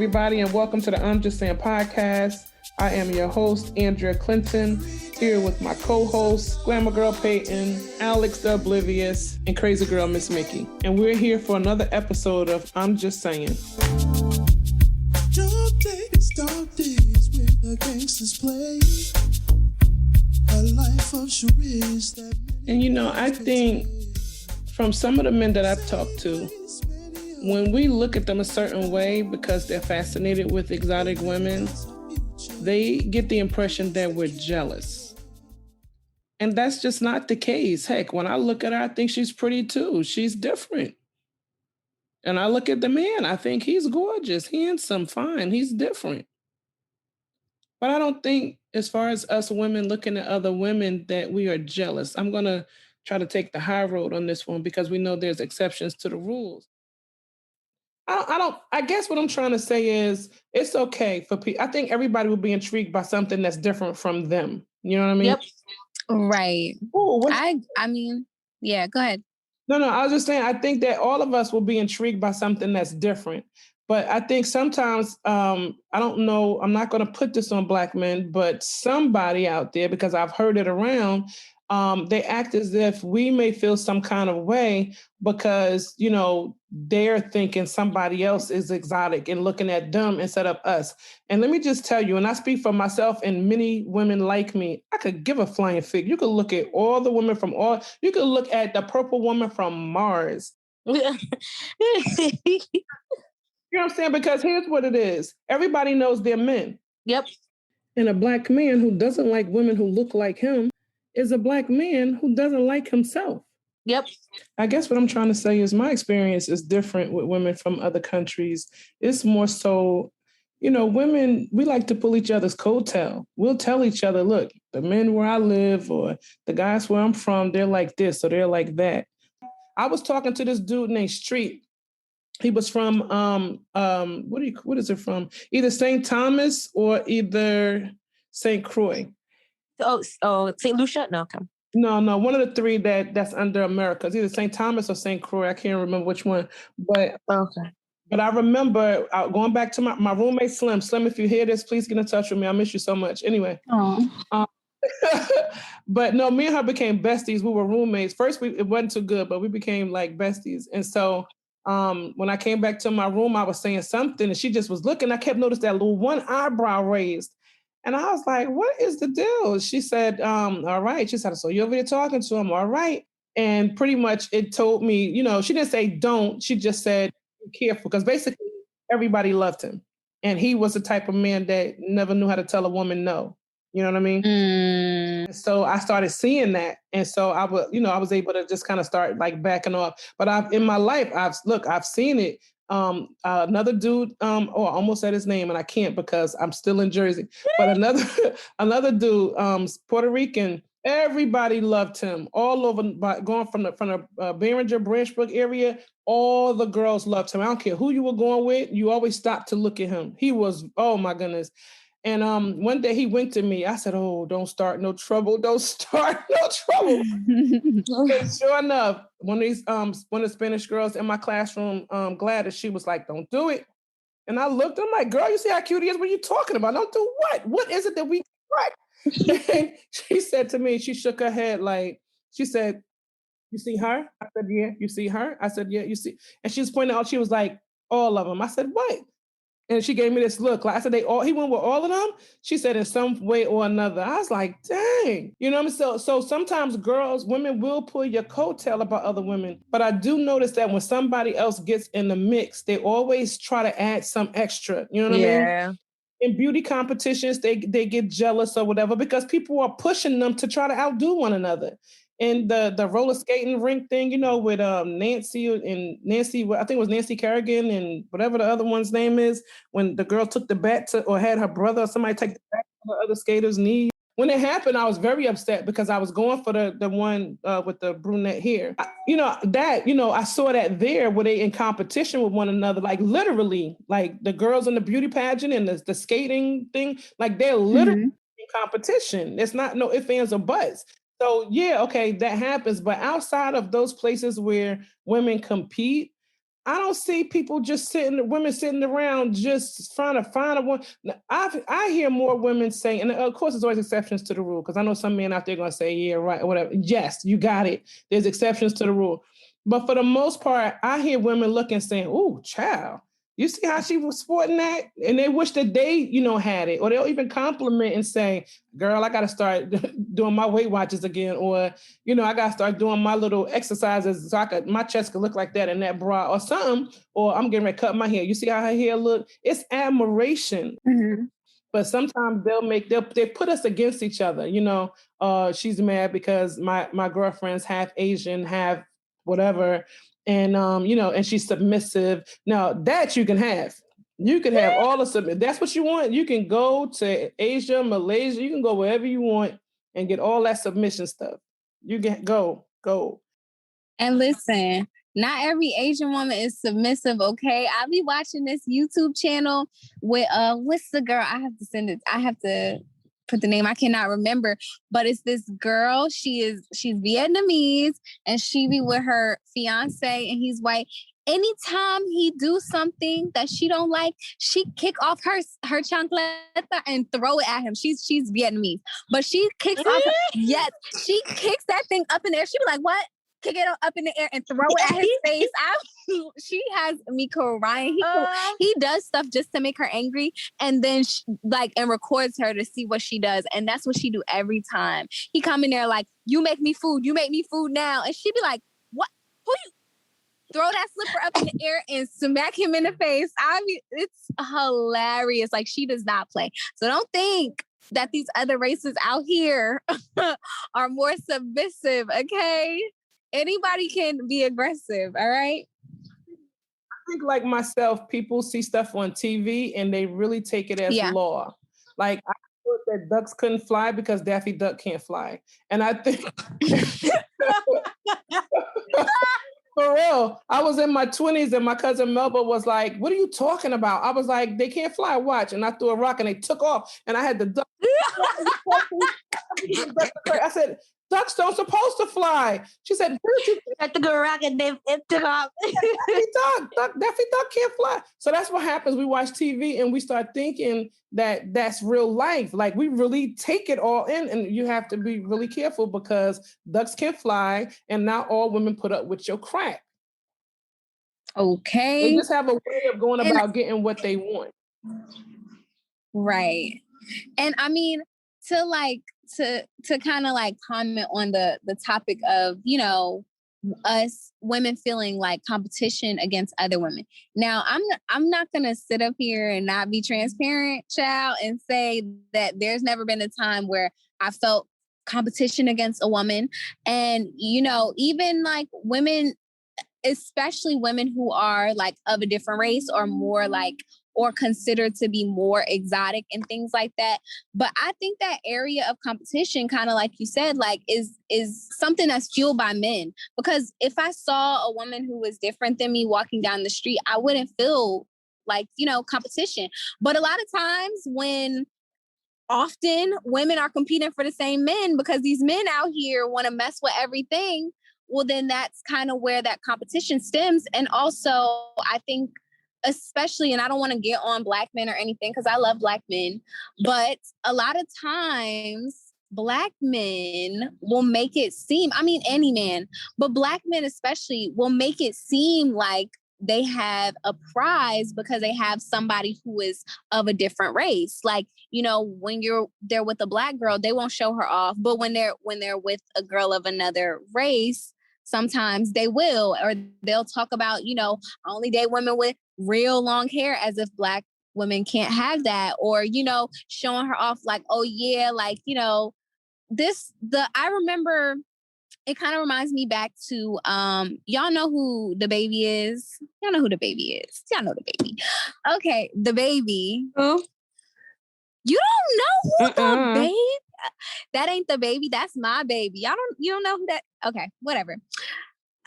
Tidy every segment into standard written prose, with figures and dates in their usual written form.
everybody, and welcome to the I'm Just Saying podcast. I am your host, Andrea Clinton, here with my co-hosts, Glamour Girl Peyton, Alex the Oblivious, and Crazy Girl Miss Mickey. And we're here for another episode of I'm Just Saying. Dark days where the gangsters play a life of charades that. And you know, I think from some of the men that I've talked to, when we look at them a certain way because they're fascinated with exotic women, they get the impression that we're jealous. And that's just not the case. Heck, when I look at her, I think she's pretty too. She's different. And I look at the man, I think he's gorgeous, handsome, fine, he's different. But I don't think, as far as us women looking at other women, that we are jealous. I'm going to try to take the high road on this one because we know there's exceptions to the rules. I guess what I'm trying to say is it's okay for people. I think everybody will be intrigued by something that's different from them. You know what I mean? Yep. Right. Ooh, I mean, yeah, go ahead. No, I was just saying, I think that all of us will be intrigued by something that's different. But I think sometimes, I don't know, I'm not going to put this on Black men, but somebody out there, because I've heard it around, they act as if we may feel some kind of way because, you know, they're thinking somebody else is exotic and looking at them instead of us. And let me just tell you, and I speak for myself and many women like me, I could give a flying fig. You could look at all the women you could look at the purple woman from Mars. You know what I'm saying? Because here's what it is. Everybody knows they're men. Yep. And a Black man who doesn't like women who look like him is a Black man who doesn't like himself. Yep. I guess what I'm trying to say is my experience is different with women from other countries. It's more so, you know, women, we like to pull each other's coattail. We'll tell each other, look, the men where I live or the guys where I'm from, they're like this or they're like that. I was talking to this dude named Street. He was from, what is it from? Either St. Thomas or either St. Croix. Oh, St. Lucia? No, come. No, one of the three that's under America. It's either St. Thomas or St. Croix. I can't remember which one. But okay. But I remember going back to my roommate, Slim. Slim, if you hear this, please get in touch with me. I miss you so much. Anyway. But no, me and her became besties. We were roommates. First, it wasn't too good, but we became like besties. And so when I came back to my room, I was saying something and she just was looking. I kept noticing that little one eyebrow raised. And I was like, what is the deal? She said, all right. She said, so you're over there talking to him. All right. And pretty much it told me, you know, she didn't say don't. She just said, be careful. Because basically everybody loved him. And he was the type of man that never knew how to tell a woman no. You know what I mean? So I started seeing that. And so I was able to just kind of start like backing off. But in my life, I've seen it. Another dude, I almost said his name and I can't because I'm still in Jersey, but another dude, Puerto Rican, everybody loved him all over, going from the Behringer Branchbrook area. All the girls loved him. I don't care who you were going with. You always stopped to look at him. He was, oh my goodness. And one day he winked at me. I said, oh, don't start no trouble. Don't start no trouble. And sure enough, one of the Spanish girls in my classroom, Gladys, she was like, don't do it. And I looked, I'm like, girl, you see how cute he is? What are you talking about? Don't do what? What is it that we like? And she said to me, she shook her head like, she said, you see her? I said, yeah. You see her? I said, yeah, you see. And she was pointing out, she was like, all of them. I said, what? And she gave me this look. Like I said, he went with all of them. She said in some way or another. I was like, dang. You know what I mean? So sometimes women will pull your coattail about other women. But I do notice that when somebody else gets in the mix, they always try to add some extra. You know what I mean? In beauty competitions, they get jealous or whatever because people are pushing them to try to outdo one another. And the roller skating rink thing, you know, with Nancy, I think it was Nancy Kerrigan and whatever the other one's name is, when the girl took the bat or had her brother or somebody take the bat to the other skater's knee. When it happened, I was very upset because I was going for the one with the brunette hair. I saw that there where they in competition with one another, like literally, like the girls in the beauty pageant and the skating thing, like they're literally in competition. It's not no ifs, ands, or buts. So yeah, okay, that happens. But outside of those places where women compete, I don't see people just women sitting around just trying to find a one. I hear more women saying, and of course, there's always exceptions to the rule because I know some men out there going to say, yeah, right, or whatever. Yes, you got it. There's exceptions to the rule. But for the most part, I hear women looking saying, "Ooh, child, you see how she was sporting that?" And they wish that they, had it. Or they'll even compliment and say, "Girl, I got to start doing my Weight Watchers again." Or, I got to start doing my little exercises so my chest could look like that in that bra or something. Or I'm getting ready to cut my hair. You see how her hair look? It's admiration. Mm-hmm. But sometimes they put us against each other. She's mad because my girlfriend's half Asian, half whatever, and and she's submissive. Now that you can have. You can have all the submit. That's what you want. You can go to Asia, Malaysia. You can go wherever you want and get all that submission stuff. You can go. And listen, not every Asian woman is submissive, okay? I'll be watching this YouTube channel with what's the girl? I have to send it. I have to put the name. I cannot remember, but it's this girl. She's Vietnamese and she be with her fiance and he's white. Anytime he do something that she don't like, she kick off her chancleta and throw it at him. She's Vietnamese, but she kicks off. Yes, she kicks that thing up in the air. She be like, "What?" Kick it up in the air and throw it at his face. She has me crying. He does stuff just to make her angry, and then and records her to see what she does, and that's what she do every time. He come in there like, "You make me food. You make me food now," and she be like, "What? Who you?" Throw that slipper up in the air and smack him in the face. I mean, it's hilarious. Like, she does not play. So don't think that these other races out here are more submissive, okay? Anybody can be aggressive, all right? I think like myself, people see stuff on TV and they really take it as law. Like I thought that ducks couldn't fly because Daffy Duck can't fly. And I think for real, I was in my 20s and my cousin Melba was like, "What are you talking about?" I was like, "They can't fly, watch." And I threw a rock and they took off and I had the duck. I said, "Ducks don't supposed to fly." She said, "At the rock and it took off." Daffy Duck can't fly. So that's what happens. We watch TV and we start thinking that that's real life. Like we really take it all in, and you have to be really careful because ducks can fly, and not all women put up with your crap. Okay. They just have a way of going about getting what they want. Right. And I mean, to kind of like comment on the topic of, us women feeling like competition against other women. Now, I'm not going to sit up here and not be transparent, child, and say that there's never been a time where I felt competition against a woman. And, even like women, especially women who are like of a different race or more like, or considered to be more exotic and things like that. But I think that area of competition, kind of like you said, like is something that's fueled by men. Because if I saw a woman who was different than me walking down the street, I wouldn't feel like, competition. But a lot of times when often women are competing for the same men because these men out here want to mess with everything, well, then that's kind of where that competition stems. And also, I think, especially, and I don't want to get on Black men or anything because I love Black men, but a lot of times Black men will make it seem, I mean, any man, but Black men especially will make it seem like they have a prize because they have somebody who is of a different race. Like, when they're with a Black girl, they won't show her off. But when they're with a girl of another race, sometimes they will, or they'll talk about, I only date women with real long hair, as if Black women can't have that, or, showing her off like, oh yeah, like, I remember it kind of reminds me back to, y'all know who the baby is? Y'all know who the baby is. Y'all know the baby. Okay, the baby. Who? You don't know who the baby? That ain't the baby. That's my baby. You don't know who that? Okay, whatever.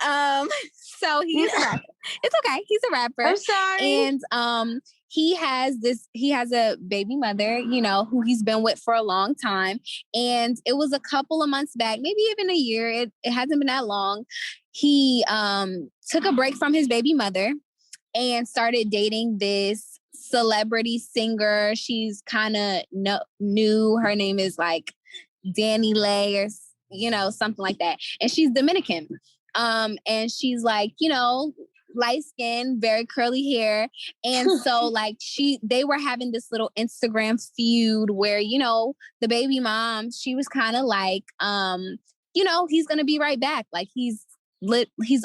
So he's a rapper. It's okay. He's a rapper. I'm sorry. And he has a baby mother, who he's been with for a long time. And it was a couple of months back, maybe even a year. It hasn't been that long. He took a break from his baby mother. and started dating this celebrity singer. She's kind of new. Her name is like Danny Lay or, something like that. And she's Dominican. And she's like, light skin, very curly hair. And so like they were having this little Instagram feud where, the baby mom, she was kind of like, he's going to be right back. Like he's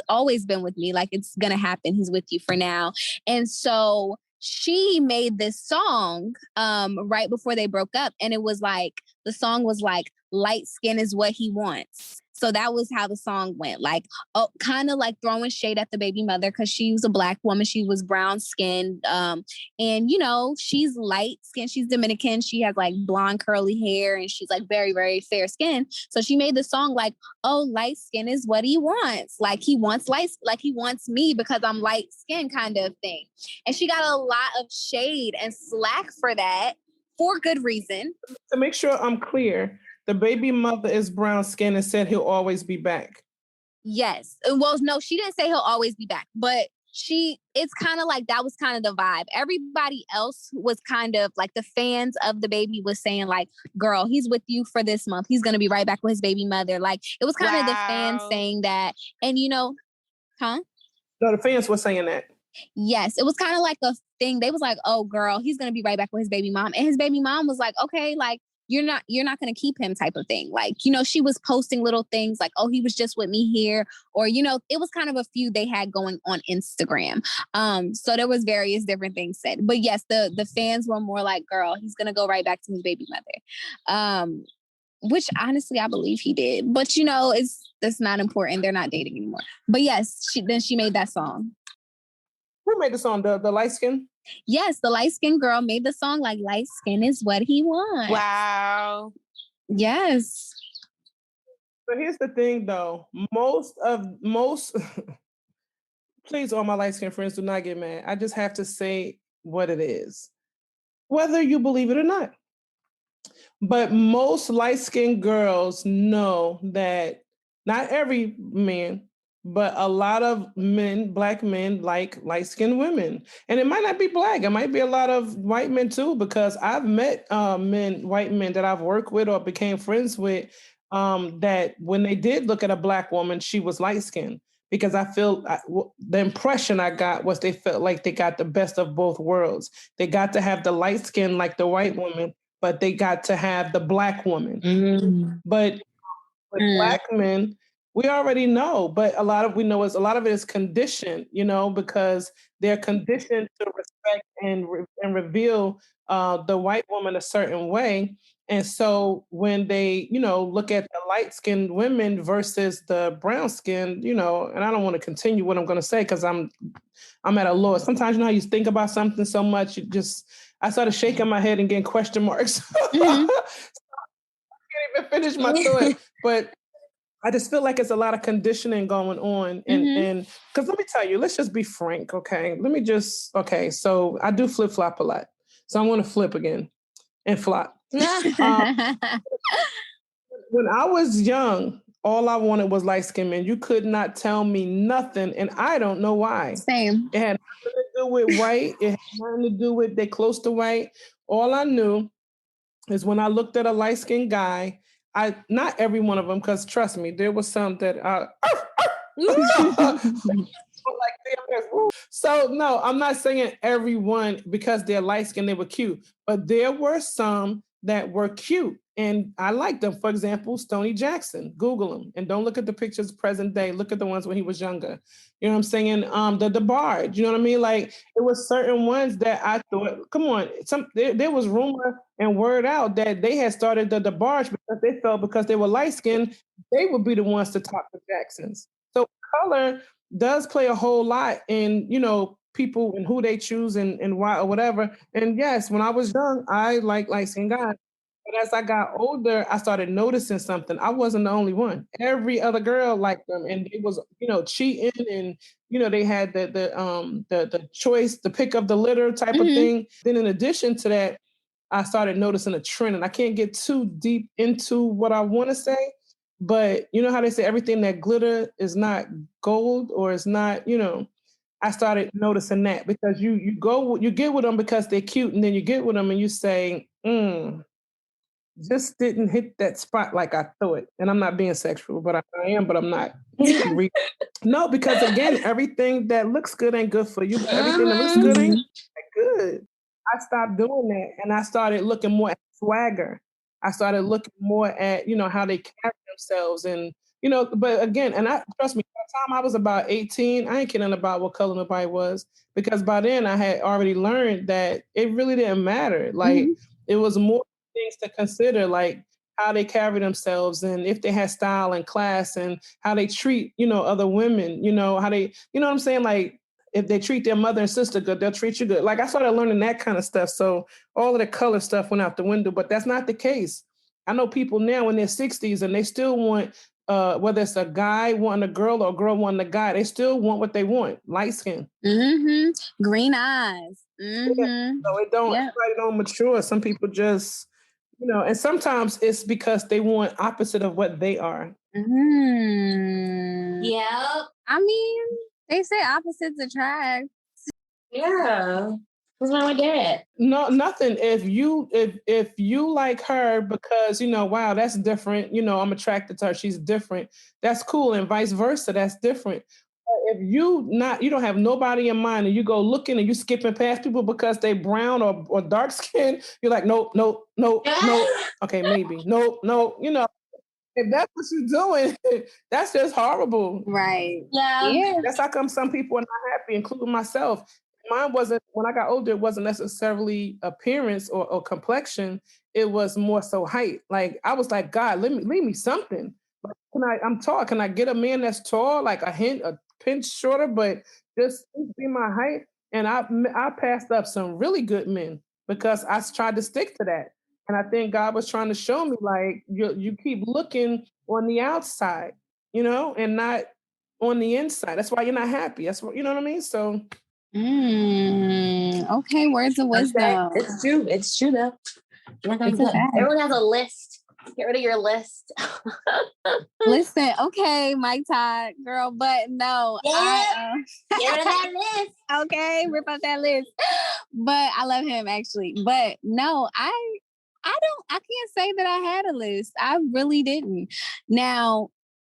always been with me. Like it's going to happen. He's with you for now. And so she made this song right before they broke up. And it was like, the song was like, light skin is what he wants. So that was how the song went. Like, kind of like throwing shade at the baby mother because she was a Black woman. She was brown skinned. And, she's light skinned. She's Dominican. She has like blonde curly hair and she's like very, very fair skin. So she made the song like, oh, light skin is what he wants. Like he wants like he wants me because I'm light skinned kind of thing. And she got a lot of shade and slack for that for good reason. To make sure I'm clear, the baby mother is brown skin and said he'll always be back. Yes. Well, no, she didn't say he'll always be back, but it's kind of like that was kind of the vibe. Everybody else was kind of like the fans of the baby was saying like, girl, he's with you for this month. He's going to be right back with his baby mother. Like it was kind of the fans saying that. And huh? No, the fans were saying that. Yes. It was kind of like a thing. They was like, oh girl, he's going to be right back with his baby mom. And his baby mom was like, okay, like, you're not going to keep him type of thing. Like, she was posting little things like, oh, he was just with me here. Or, it was kind of a few they had going on Instagram. So there was various different things said. But yes, the fans were more like, girl, he's going to go right back to his baby mother. Which honestly, I believe he did. But, that's not important. They're not dating anymore. But yes, she made that song. Who made the song? The light skin? Yes, the light-skinned girl made the song like light skin is what he wants. Wow. Yes. But here's the thing though. Most please, all my light-skinned friends, do not get mad. I just have to say what it is. Whether you believe it or not. But most light-skinned girls know that not every man, but a lot of men, Black men, like light-skinned women. And it might not be Black. It might be a lot of white men too, because I've met white men that I've worked with or became friends with that when they did look at a Black woman, she was light-skinned. Because I feel the impression I got was they felt like they got the best of both worlds. They got to have the light skin like the white woman, but they got to have the Black woman. Mm. But with Black men, we already know, but a lot of it is conditioned, because they're conditioned to respect and reveal the white woman a certain way. And so when they, look at the light-skinned women versus the brown-skinned, and I don't want to continue what I'm going to say because I'm at a loss. Sometimes how you think about something so much, I started shaking my head and getting question marks. Mm-hmm. I can't even finish my thought, but I just feel like it's a lot of conditioning going on. And because let me tell you, let's just be frank, okay? So I do flip-flop a lot. So I want to flip again and flop. When I was young, all I wanted was light skin men. You could not tell me nothing, and I don't know why. Same. It had nothing to do with white. It had nothing to do with they close to white. All I knew is when I looked at a light-skinned guy, not every one of them, because trust me, there was some that so no, I'm not saying everyone because they're light-skinned, they were cute, but there were some that were cute and I liked them. For example, Stoney Jackson, Google him and don't look at the pictures present day. Look at the ones when he was younger. You know what I'm saying? The DeBarge, you know what I mean? Like it was certain ones that I thought, come on, there was rumor and word out that they had started the DeBarge because they felt because they were light-skinned, they would be the ones to talk to Jacksons. So color does play a whole lot in, people and who they choose and why or whatever. And yes, when I was young, I liked light-skinned guys. But as I got older, I started noticing something. I wasn't the only one. Every other girl liked them, and it was, cheating, and they had the choice, the pick of the litter type of thing. Then, in addition to that, I started noticing a trend, and I can't get too deep into what I want to say, but you know how they say everything that glitter is not gold, or it's not, I started noticing that because you get with them because they're cute, and then you get with them and you say, just didn't hit that spot like I thought. And I'm not being sexual, but I am, but I'm not. No, because again, everything that looks good ain't good for you, but everything that looks good ain't good. I stopped doing that and I started looking more at swagger. I started looking more at, how they carry themselves and, but again, and I trust me, by the time I was about 18, I ain't kidding about what color nobody was because by then I had already learned that it really didn't matter. Like it was more things to consider, like how they carry themselves and if they had style and class and how they treat, other women, how they, you know what I'm saying? Like if they treat their mother and sister good, they'll treat you good. Like I started learning that kind of stuff. So all of the color stuff went out the window, but that's not the case. I know people now in their 60s and they still want, whether it's a guy wanting a girl or a girl wanting a guy, they still want what they want, light skin. Green eyes. Yeah. So everybody don't mature. Some people just, and sometimes it's because they want opposite of what they are. Yeah. I mean, they say opposites attract. Yeah. What's wrong with that? No, nothing. If you like her because wow, that's different. I'm attracted to her. She's different. That's cool, and vice versa. That's different. But if you don't have nobody in mind, and you go looking and you skipping past people because they brown or dark skin, you're like, nope, nope, nope, nope. Okay, maybe, nope, nope. If that's what you're doing, that's just horrible. Right. Yeah. That's how come some people are not happy, including myself. Mine wasn't, when I got older, it wasn't necessarily appearance or complexion. It was more so height. Like I was like, God, leave me something. Like, I'm tall. Can I get a man that's tall, like a pinch shorter, but just be my height? And I passed up some really good men because I tried to stick to that. And I think God was trying to show me, like, you keep looking on the outside, and not on the inside. That's why you're not happy. That's what, you know what I mean? So. Okay, words of wisdom. It's true. It's true, though. Everyone has a list. Get rid of your list. Listen, okay, Mike Todd, girl, but no. Yeah. Get rid of that list. Okay, rip out that list. But I love him, actually. But no, I can't say that I had a list. I really didn't. Now,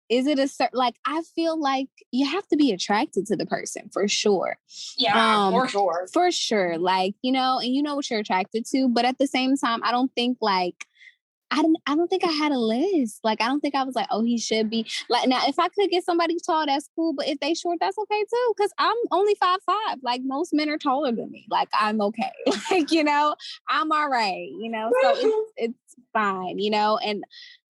is it a certain, like, I feel like you have to be attracted to the person for sure. Yeah, for sure. For sure. Like, and you know what you're attracted to, but at the same time, I don't think like, I don't think I had a list. Like, I don't think I was like, oh, he should be like, now if I could get somebody tall, that's cool. But if they short, that's okay too. Cause I'm only 5'5". Like most men are taller than me. Like I'm okay. Like, I'm all right, so it's fine, and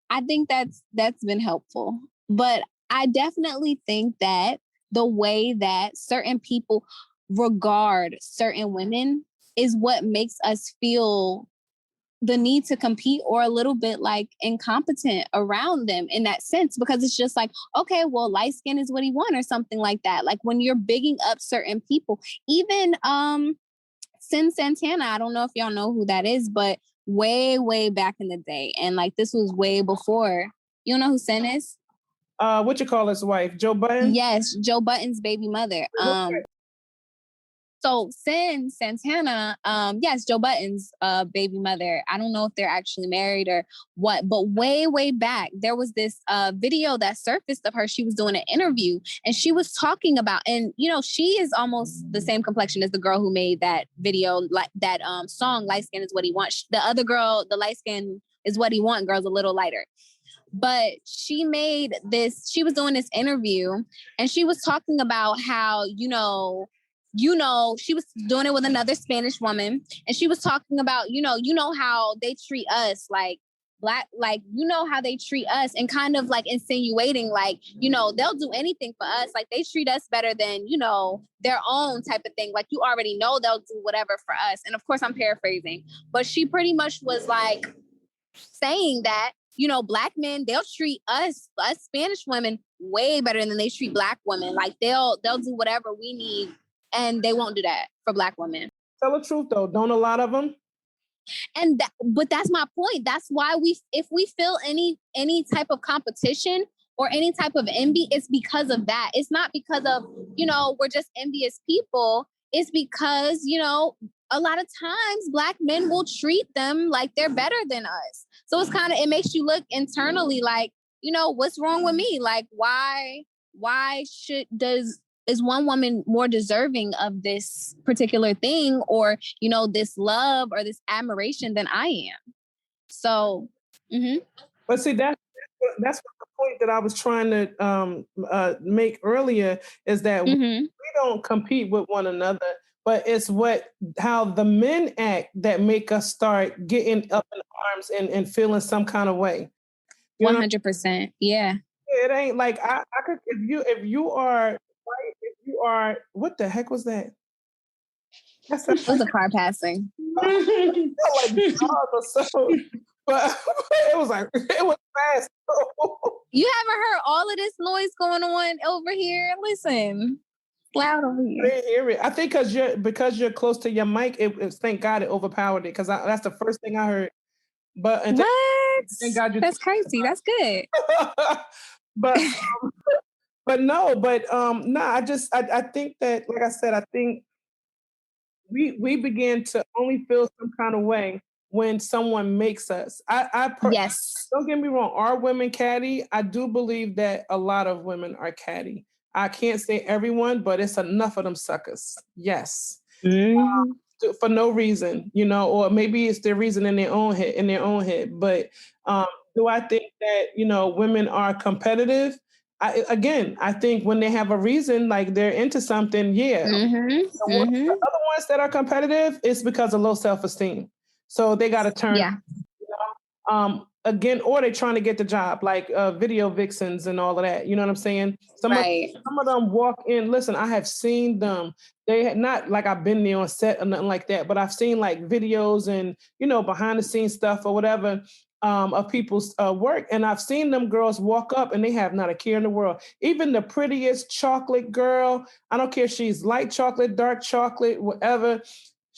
I think that's been helpful. But I definitely think that the way that certain people regard certain women is what makes us feel the need to compete or a little bit like incompetent around them in that sense, because it's just like, okay, well, light skin is what he wants or something like that. Like when you're bigging up certain people, even Sin Santana, I don't know if y'all know who that is, but way, way back in the day. And like this was way before. You don't know who Sin is? What you call his wife? Joe Budden? Yes, Joe Budden's baby mother. So Sin Santana, yes, Joe Budden's baby mother. I don't know if they're actually married or what, but way, way back, there was this video that surfaced of her. She was doing an interview and she was talking about, and she is almost the same complexion as the girl who made that video, like that song, Light Skin is What He Wants. The other girl, the light skin is what he wants, girl's a little lighter. But she was doing this interview and she was talking about how, she was doing it with another Spanish woman. And she was talking about, how they treat us like black, like, how they treat us and kind of like insinuating, like, they'll do anything for us. Like they treat us better than, their own type of thing. Like you already know they'll do whatever for us. And of course I'm paraphrasing, but she pretty much was like saying that, black men, they'll treat us Spanish women way better than they treat black women. Like they'll do whatever we need. And they won't do that for black women. Tell the truth though, don't a lot of them? But that's my point. That's why if we feel any type of competition, or any type of envy, it's because of that. It's not because of, we're just envious people. It's because, a lot of times Black men will treat them like they're better than us. So it makes you look internally like, what's wrong with me? Like, why is one woman more deserving of this particular thing or, this love or this admiration than I am? So, But see, that's what the point that I was trying to make earlier is that we don't compete with one another, but it's how the men act that make us start getting up in arms and feeling some kind of way. 100%. Yeah. It ain't like I could if you are right, if you are what the heck was that? It was a car passing. Like so, but it was fast. You haven't heard all of this noise going on over here? Listen, it's loud over here. I didn't hear it. I think because you're close to your mic, thank God it overpowered it because that's the first thing I heard. But thank God that's crazy. That's good. but I think that, like I said, I think we begin to only feel some kind of way when someone makes us. Yes. Don't get me wrong. Are women catty? I do believe that a lot of women are catty. I can't say everyone, but it's enough of them suckers. Yes. For no reason, or maybe it's their reason in their own head. But do I think that, women are competitive? I think when they have a reason, like they're into something, yeah. The other ones that are competitive, it's because of low self-esteem. So they got to turn. Yeah. Again, or they're trying to get the job, like video vixens and all of that. You know what I'm saying? Some of them walk in. Listen, I have seen them. They had not like I've been there on set or nothing like that, but I've seen like videos and behind the scenes stuff or whatever of people's work, and I've seen them girls walk up and they have not a care in the world. Even the prettiest chocolate girl, I don't care if she's light chocolate, dark chocolate, whatever.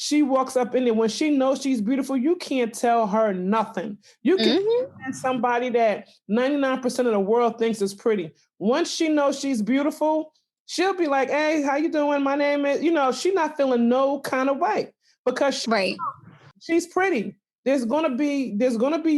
She walks up in there when she knows she's beautiful. You can't tell her nothing. You can find somebody that 99% of the world thinks is pretty. Once she knows she's beautiful, she'll be like, "Hey, how you doing? My name is," she's not feeling no kind of way because she's pretty. There's gonna be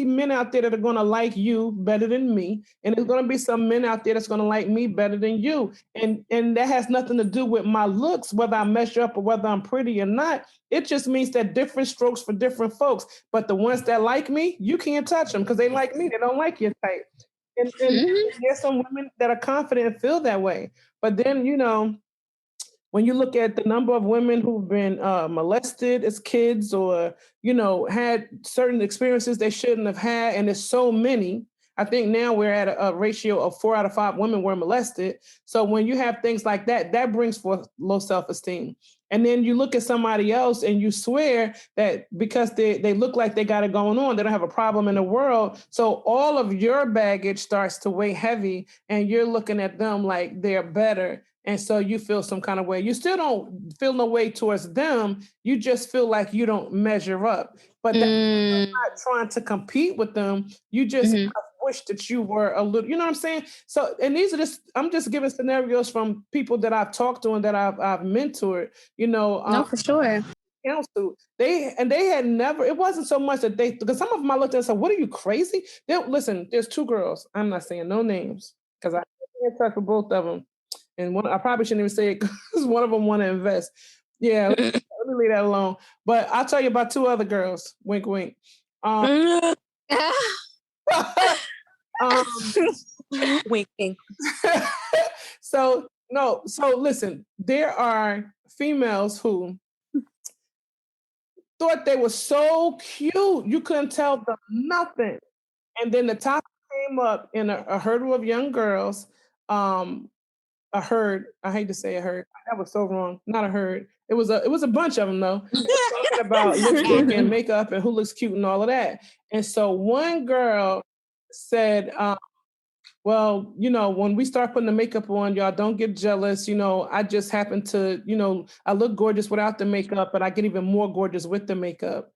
men out there that are gonna like you better than me, and there's gonna be some men out there that's gonna like me better than you, and that has nothing to do with my looks, whether I measure up or whether I'm pretty or not. It just means that different strokes for different folks. But the ones that like me, you can't touch them because they like me. They don't like your type. And there's some women that are confident and feel that way. But then when you look at the number of women who've been molested as kids or, had certain experiences they shouldn't have had, and there's so many, I think now we're at a ratio of 4 out of 5 women were molested. So when you have things like that, that brings forth low self-esteem. And then you look at somebody else and you swear that because they look like they got it going on, they don't have a problem in the world. So all of your baggage starts to weigh heavy and you're looking at them like they're better. And so you feel some kind of way. You still don't feel no way towards them. You just feel like you don't measure up. But you're not trying to compete with them. You just wish that you were a little, you know what I'm saying? So, and I'm just giving scenarios from people that I've talked to and that I've mentored, No, for sure. Counsel. They had never, it wasn't so much that because some of them I looked at and said, what are you crazy? Listen, there's 2 girls. I'm not saying no names because I'm in touch with both of them. And I probably shouldn't even say it because one of them want to invest. Yeah, let me leave that alone. But I'll tell you about 2 other girls. Wink, wink. Winking. So listen, there are females who thought they were so cute, you couldn't tell them nothing. And then the topic came up in a hurdle of young girls. A herd. I hate to say a herd. That was so wrong. Not a herd. It was a bunch of them though. Talking about lipstick and makeup and who looks cute and all of that. And so one girl said, well, when we start putting the makeup on, y'all don't get jealous. I just happen to, I look gorgeous without the makeup, but I get even more gorgeous with the makeup.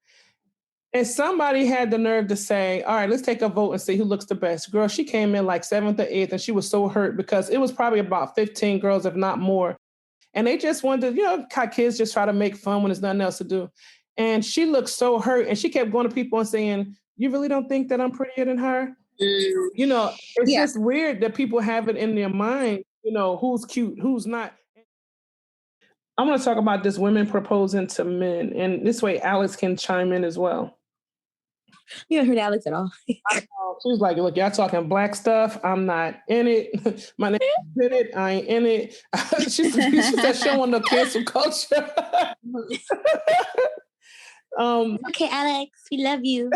And somebody had the nerve to say, all right, let's take a vote and see who looks the best. Girl, she came in like 7th or 8th and she was so hurt because it was probably about 15 girls, if not more. And they just wanted to, how kids just try to make fun when there's nothing else to do. And she looked so hurt and she kept going to people and saying, you really don't think that I'm prettier than her? It's just weird that people have it in their mind, who's cute, who's not. I'm going to talk about this women proposing to men. And this way Alex can chime in as well. You haven't heard Alex at all. She was like, look, y'all talking black stuff. I'm not in it. My name is in it. I ain't in it. she said showing the cancel culture. Okay, Alex, we love you.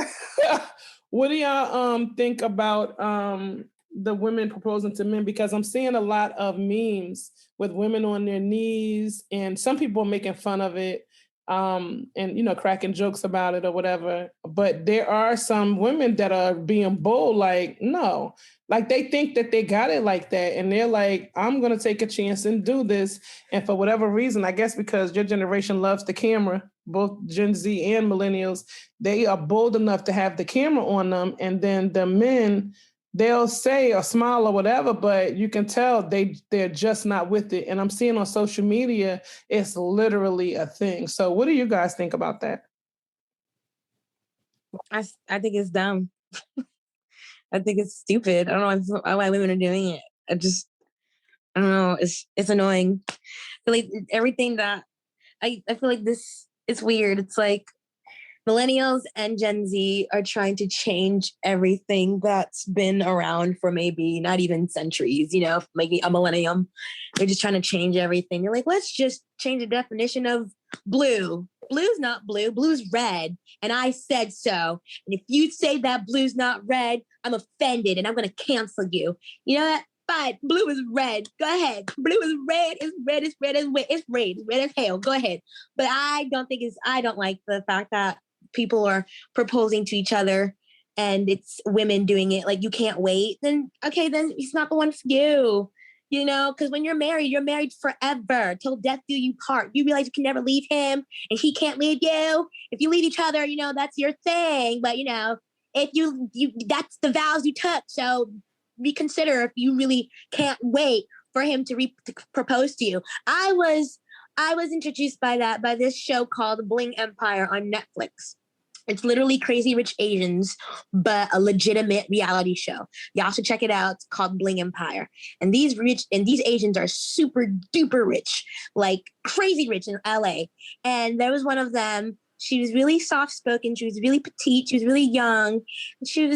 What do y'all think about the women proposing to men? Because I'm seeing a lot of memes with women on their knees and some people are making fun of it. And cracking jokes about it or whatever. But there are some women that are being bold, like, no, like they think that they got it like that. And they're like, I'm going to take a chance and do this. And for whatever reason, I guess because your generation loves the camera, both Gen Z and millennials, they are bold enough to have the camera on them. And then the men, they'll say or smile or whatever, but you can tell they're just not with it. And I'm seeing on social media, it's literally a thing. So what do you guys think about that? I think it's dumb. I think it's stupid. I don't know why women are doing it. I don't know. It's annoying. I feel like everything that I feel like it's weird. It's like millennials and Gen Z are trying to change everything that's been around for maybe not even centuries, maybe a millennium. They're just trying to change everything. They're like, let's just change the definition of blue. Blue's not blue, blue's red. And I said so. And if you say that blue's not red, I'm offended and I'm going to cancel you. You know what? Fine. Blue is red. Go ahead. Blue is red. It's red. It's red. It's red. It's red as hell. Go ahead. But I don't like the fact that people are proposing to each other and it's women doing it. Like, you can't wait. Then he's not the one for you. Because when you're married forever till death do you part. You realize you can never leave him and he can't leave you. If you leave each other, that's your thing. But if you that's the vows you took. So reconsider if you really can't wait for him to propose to you. I was introduced by this show called Bling Empire on Netflix. It's literally Crazy Rich Asians, but a legitimate reality show. Y'all should check it out. It's called Bling Empire. And these Asians are super duper rich, like crazy rich in LA. And there was one of them. She was really soft spoken. She was really petite. She was really young. She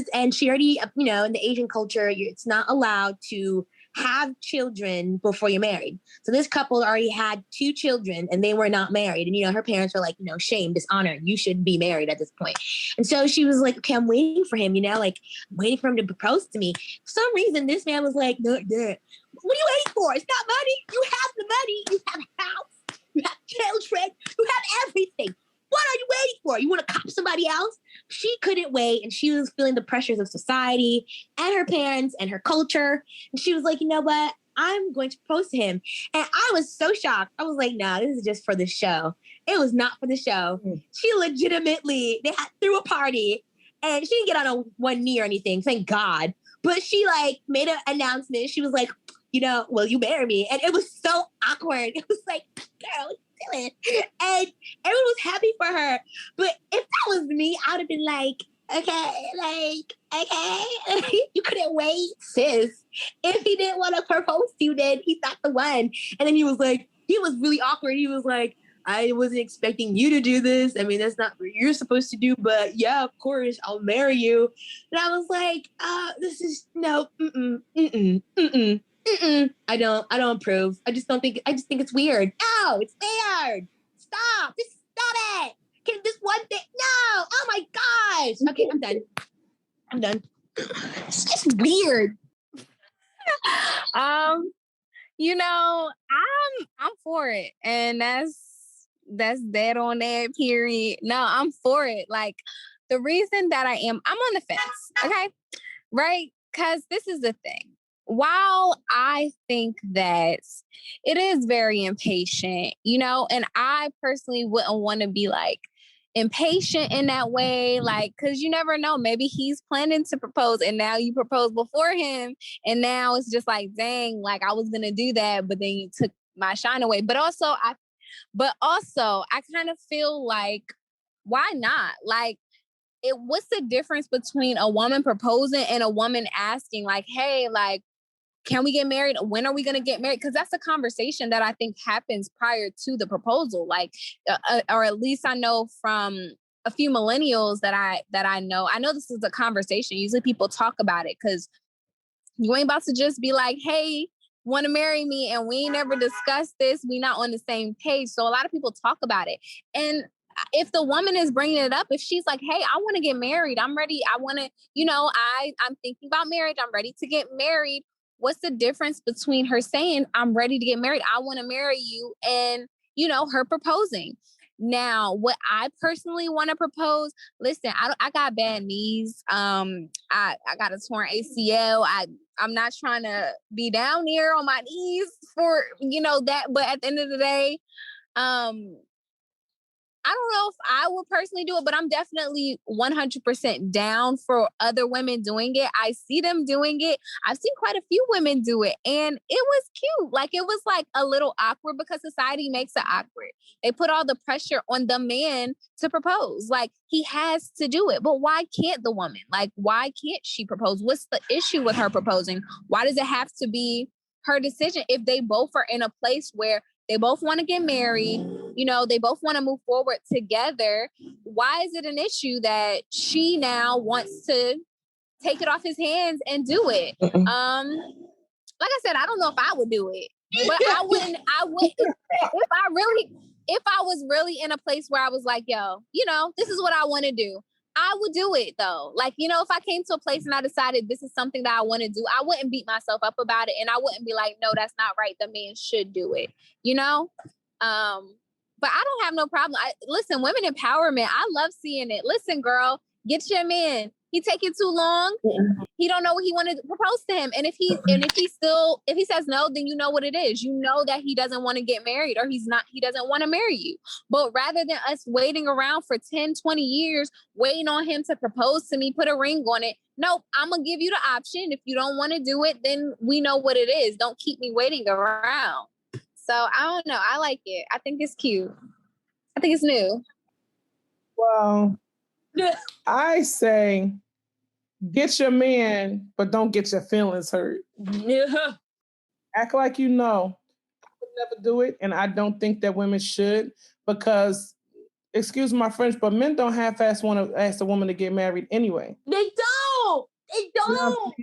already, in the Asian culture, it's not allowed to have children before you're married. So this couple already had 2 children and they were not married. And, her parents were like, shame, dishonor. You should be married at this point. And so she was like, okay, I'm waiting for him, I'm waiting for him to propose to me. For some reason, this man was like, no, what are you waiting for? It's not money. You have the money. You have a house. You have children. You have everything. What are you waiting for? You want to cop somebody else? She couldn't wait. And she was feeling the pressures of society and her parents and her culture. And she was like, you know what? I'm going to propose to him. And I was so shocked. I was like, nah, this is just for the show. It was not for the show. She legitimately, threw a party and she didn't get on one knee or anything. Thank God. But she made an announcement. She was like, will you marry me? And it was so awkward. It was like, girl, and everyone was happy for her. But if that was me, I would have been like, okay, you couldn't wait, sis. If he didn't want to propose to you, then he's not the one. And then he was really awkward. He was like, I wasn't expecting you to do this. I mean, that's not what you're supposed to do, but yeah, of course, I'll marry you. And I was like, this is no, I don't approve. I just think it's weird. No, it's weird. Stop. Just stop it. Can this one thing? No. Oh my gosh. Okay, I'm done. It's just weird. I'm for it. And that's dead on that, period. No, I'm for it. Like, the reason that I'm on the fence. Okay. Right? Because this is the thing. While I think that it is very impatient, and I personally wouldn't want to be like impatient in that way, like, because you never know, maybe he's planning to propose and now you propose before him, and now it's just like, dang, like I was gonna do that, but then you took my shine away. But also I kind of feel like, why not? Like, what's the difference between a woman proposing and a woman asking, like, hey, like, can we get married? When are we going to get married? Because that's a conversation that I think happens prior to the proposal. Like, or at least I know from a few millennials that I know. I know this is a conversation. Usually people talk about it, because you ain't about to just be like, hey, want to marry me, and we ain't never discussed this. We not on the same page. So a lot of people talk about it. And if the woman is bringing it up, if she's like, hey, I want to get married, I'm ready, I want to, I'm thinking about marriage, I'm ready to get married. What's the difference between her saying, I'm ready to get married, I want to marry you, and, her proposing? Now, what I personally want to propose, listen, I got bad knees. I got a torn ACL. I'm not trying to be down here on my knees for, that. But at the end of the day, I don't know if I would personally do it, but I'm definitely 100% down for other women doing it. I see them doing it. I've seen quite a few women do it, and it was cute. Like, it was like a little awkward because society makes it awkward. They put all the pressure on the man to propose. Like, he has to do it. But why can't the woman? Like, why can't she propose? What's the issue with her proposing? Why does it have to be her decision if they both are in a place where they both want to get married, they both want to move forward together? Why is it an issue that she now wants to take it off his hands and do it? Like I said, I don't know if I would do it, but I would, if I was really in a place where I was like, yo, this is what I want to do, I would do it though. Like, if I came to a place and I decided this is something that I want to do, I wouldn't beat myself up about it. And I wouldn't be like, no, that's not right, the man should do it, but I don't have no problem. Listen, women empowerment, I love seeing it. Listen, girl, get your man. He taking too long. He don't know what he wanted to propose to him. And if he says no, then you know what it is. You know that he doesn't want to get married, or he doesn't want to marry you. But rather than us waiting around for 10, 20 years, waiting on him to propose to me, put a ring on it. Nope, I'm going to give you the option. If you don't want to do it, then we know what it is. Don't keep me waiting around. So I don't know. I like it. I think it's cute. I think it's new. Well, I say, get your man, but don't get your feelings hurt. Yeah. Act like you know. I would never do it, and I don't think that women should, because, excuse my French, but men don't half-ass want to ask a woman to get married anyway. They don't. You know,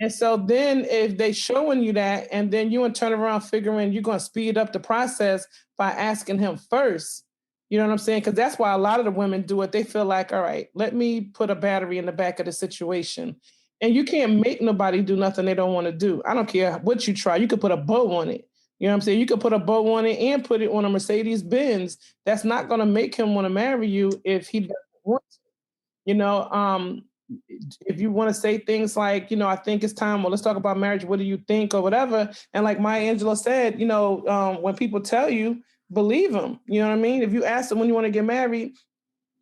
and so then if they showing you that, and then you and turn around figuring you're going to speed up the process by asking him first, you know what I'm saying? Because that's why a lot of the women do it. They feel like, all right, let me put a battery in the back of the situation. And you can't make nobody do nothing they don't want to do. I don't care what you try. You could put a bow on it. You know what I'm saying? You could put a bow on it and put it on a Mercedes Benz. That's not going to make him want to marry you if he doesn't want to. If you want to say things like, I think it's time, well, let's talk about marriage. What do you think, or whatever? And like Maya Angelou said, when people tell you, believe them. You know what I mean? If you ask him when you want to get married,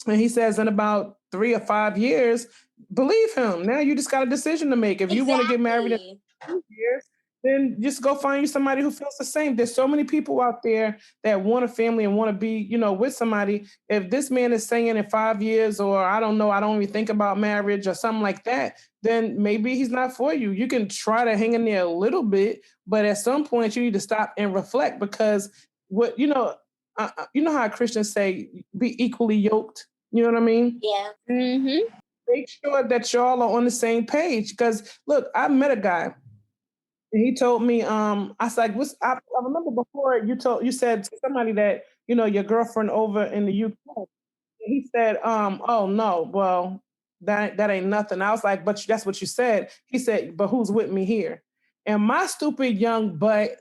and he says in about 3 or 5 years, believe him. Now you just got a decision to make. If you want to get married in 2 years, then just go find you somebody who feels the same. There's so many people out there that want a family and want to be, with somebody. If this man is saying in 5 years, or I don't know, I don't even think about marriage or something like that, then maybe he's not for you. You can try to hang in there a little bit, but at some point you need to stop and reflect, because how Christians say, be equally yoked. You know what I mean? Yeah. Mm-hmm. Make sure that y'all are on the same page. Because look, I met a guy, and he told me, I was like, I remember before you said to somebody that, your girlfriend over in the UK. He said, oh no, well, that ain't nothing. I was like, but that's what you said. He said, but who's with me here? And my stupid young butt,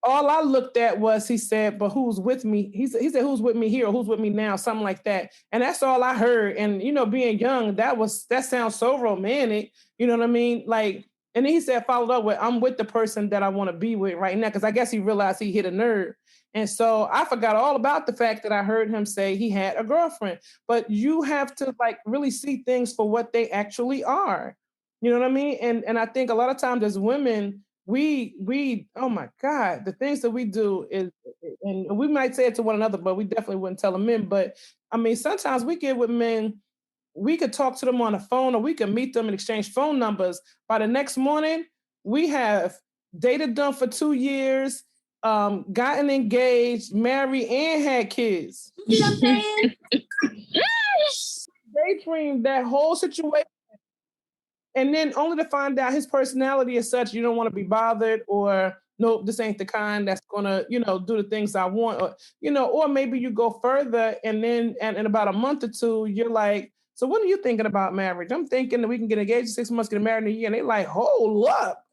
all I looked at was, he said, but who's with me? He said, who's with me here, or who's with me now? Something like that. And that's all I heard. And, being young, that sounds so romantic. You know what I mean? Like, and then he said, followed up with, I'm with the person that I want to be with right now. Cause I guess he realized he hit a nerve. And so I forgot all about the fact that I heard him say he had a girlfriend. But you have to like really see things for what they actually are. You know what I mean? And I think a lot of times as women, we oh my God, the things that we do is, and we might say it to one another, but we definitely wouldn't tell the men. But I mean, sometimes we get with men, we could talk to them on the phone or we could meet them and exchange phone numbers. By the next morning, we have dated them for 2 years, gotten engaged, married, and had kids. You know what I'm saying? Daydream that whole situation. And then only to find out his personality is such you don't want to be bothered, or nope, this ain't the kind that's gonna, do the things I want, or maybe you go further and then and in about a month or two, you're like, so when are you thinking about marriage? I'm thinking that we can get engaged in 6 months, get married in a year, and they like, hold up,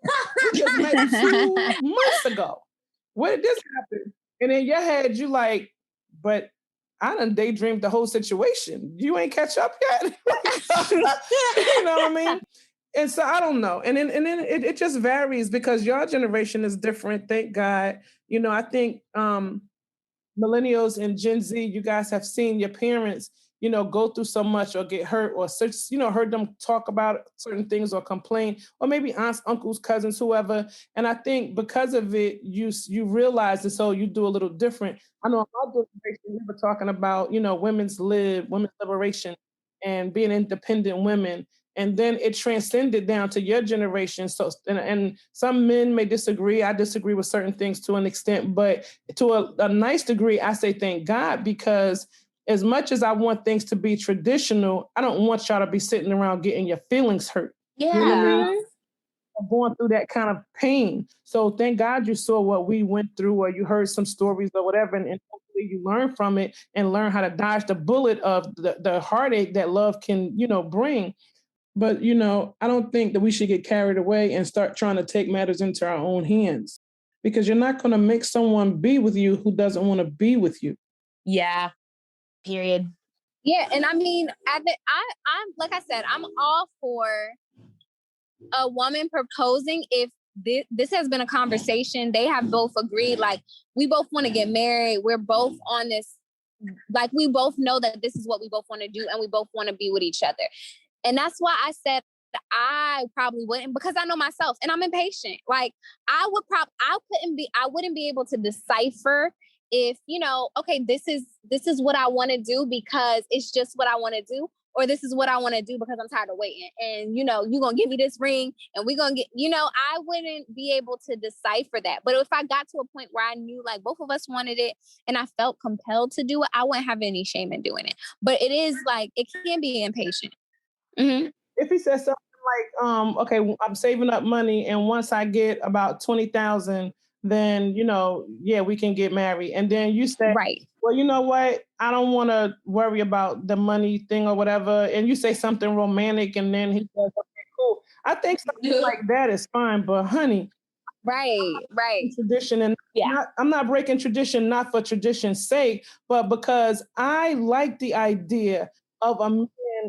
we just met 2 months ago. Where did this happen? And in your head, you like, but I done daydreamed the whole situation. You ain't catch up yet. You know what I mean? And so I don't know. And then it just varies because your generation is different. Thank God. I think millennials and Gen Z, you guys have seen your parents, go through so much or get hurt or such, heard them talk about certain things or complain, or maybe aunts, uncles, cousins, whoever. And I think because of it, you realize it, so you do a little different. I know in my generation, we were talking about, women's liberation and being independent women. And then it transcended down to your generation. So, and some men may disagree. I disagree with certain things to an extent, but to a nice degree, I say thank God, because as much as I want things to be traditional, I don't want y'all to be sitting around getting your feelings hurt. Yeah. You know what I mean? Going through that kind of pain. So thank God you saw what we went through, or you heard some stories or whatever, and hopefully you learn from it and learn how to dodge the bullet of the heartache that love can, bring. But, I don't think that we should get carried away and start trying to take matters into our own hands, because you're not going to make someone be with you who doesn't want to be with you. Yeah. Period. Yeah. And I mean, I'm like I said, I'm all for a woman proposing if this has been a conversation. They have both agreed, like, we both want to get married. We're both on this, like, we both know that this is what we both want to do and we both want to be with each other. And that's why I said I probably wouldn't, because I know myself and I'm impatient. Like, I wouldn't be able to decipher if, okay, this is what I want to do because it's just what I want to do, or this is what I want to do because I'm tired of waiting. And, you're going to give me this ring and we're going to get, I wouldn't be able to decipher that. But if I got to a point where I knew like both of us wanted it and I felt compelled to do it, I wouldn't have any shame in doing it. But it is like, it can be impatient. Mm-hmm. If he says something like, okay, I'm saving up money, and once I get about 20,000, then, yeah, we can get married. And then you say, right, well, you know what? I don't want to worry about the money thing or whatever. And you say something romantic, and then he says, okay, cool. I think something like that is fine, but honey, right. Tradition, and I'm not breaking tradition, not for tradition's sake, but because I like the idea of a man